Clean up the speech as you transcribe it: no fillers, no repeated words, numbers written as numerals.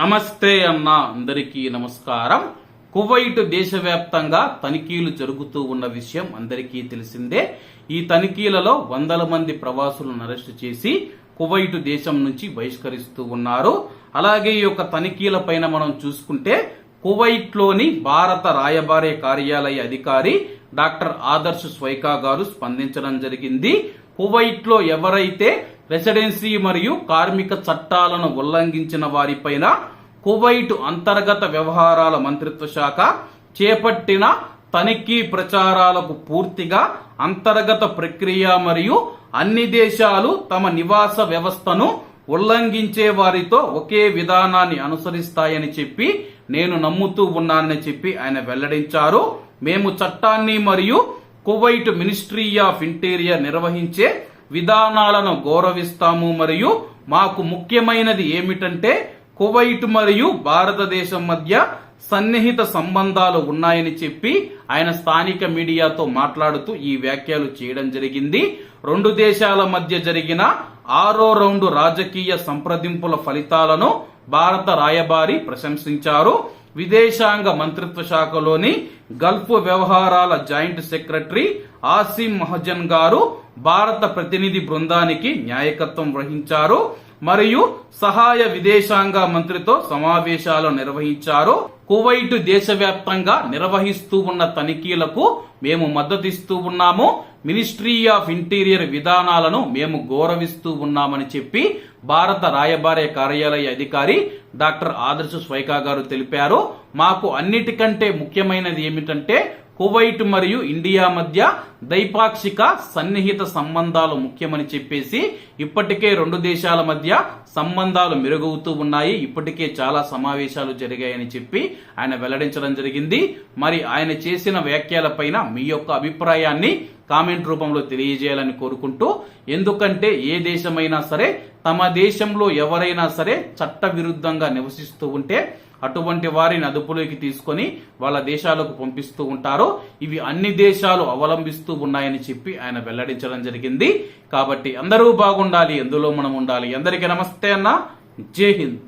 నమస్తే అన్న, అందరికీ నమస్కారం. కువైట్ దేశవ్యాప్తంగా తనిఖీలు జరుగుతూ ఉన్న విషయం అందరికీ తెలిసిందే. ఈ తనిఖీలలో వందల మంది ప్రవాసులను అరెస్టు చేసి కువైట్ దేశం నుంచి బహిష్కరిస్తూ ఉన్నారు. అలాగే ఈ యొక్క తనిఖీల పైన మనం చూసుకుంటే కువైట్ లోని భారత రాయబార కార్యాలయ అధికారి డాక్టర్ ఆదర్శ్ స్వైకా గారు స్పందించడం జరిగింది. కువైట్ లో ఎవరైతే రెసిడెన్సీ మరియు కార్మిక చట్టాలను ఉల్లంఘించిన వారిపైన కువైట్ అంతర్గత వ్యవహారాల మంత్రిత్వ శాఖ చేపట్టిన తనిఖీ ప్రచారాలకు పూర్తిగా అంతర్గత ప్రక్రియ మరియు అన్ని దేశాలు తమ నివాస వ్యవస్థను ఉల్లంఘించే వారితో ఒకే విధానాన్ని అనుసరిస్తాయని చెప్పి నేను నమ్ముతూ ఉన్నానని చెప్పి ఆయన వెల్లడించారు. మేము చట్టాన్ని మరియు కువైట్ మినిస్ట్రీ ఆఫ్ ఇంటీరియర్ నిర్వహించే విధానాలను గౌరవిస్తాము మరియు మాకు ముఖ్యమైనది ఏమిటంటే కువైట్ మరియు భారతదేశం మధ్య సన్నిహిత సంబంధాలు ఉన్నాయని చెప్పి ఆయన స్థానిక మీడియాతో మాట్లాడుతూ ఈ వ్యాఖ్యలు చేయడం జరిగింది. రెండు దేశాల మధ్య జరిగిన 6వ రౌండ్ రాజకీయ సంప్రదింపుల ఫలితాలను భారత రాయబారి ప్రశంసించారు. విదేశాంగ మంత్రిత్వ శాఖలోని గల్ఫ్ వ్యవహారాల జాయింట్ సెక్రటరీ ఆసిమ్ మహజన్ గారు భారత ప్రతినిధి బృందానికి నాయకత్వం వహించారు మరియు సహాయ విదేశాంగ మంత్రితో సమావేశాలు నిర్వహించారు. కువైట్ దేశవ్యాప్తంగా నిర్వహిస్తూ ఉన్న తనిఖీలకు మేము మద్దతిస్తూ ఉన్నాము. మినిస్ట్రీ ఆఫ్ ఇంటీరియర్ విధానాలను మేము గౌరవిస్తూ ఉన్నామని చెప్పి భారత రాయబార కార్యాలయ అధికారి డాక్టర్ ఆదర్శ్ స్వైకా గారు తెలిపారు. మాకు అన్నిటికంటే ముఖ్యమైనది ఏమిటంటే కువైట్ మరియు ఇండియా మధ్య ద్వైపాక్షిక సన్నిహిత సంబంధాలు ముఖ్యమని చెప్పేసి ఇప్పటికే రెండు దేశాల మధ్య సంబంధాలు మెరుగవుతూ ఉన్నాయి. ఇప్పటికే చాలా సమావేశాలు జరిగాయని చెప్పి ఆయన వెల్లడించడం జరిగింది. మరి ఆయన చేసిన వ్యాఖ్యలపైన మీ యొక్క అభిప్రాయాన్ని కామెంట్ రూపంలో తెలియజేయాలని కోరుకుంటూ, ఎందుకంటే ఏ దేశమైనా సరే తమ దేశంలో ఎవరైనా సరే చట్ట విరుద్ధంగా నివసిస్తూ ఉంటే అటువంటి వారిని అదుపులోకి తీసుకొని వాళ్ళ దేశాలకు పంపిస్తూ ఉంటారు. ఇవి అన్ని దేశాలు అవలంబిస్తూ ఉన్నాయని చెప్పి ఆయన వెల్లడించడం జరిగింది. కాబట్టి అందరూ బాగుండాలి, ఎందులో మనం ఉండాలి. అందరికీ నమస్తే అన్న, జై హింద్.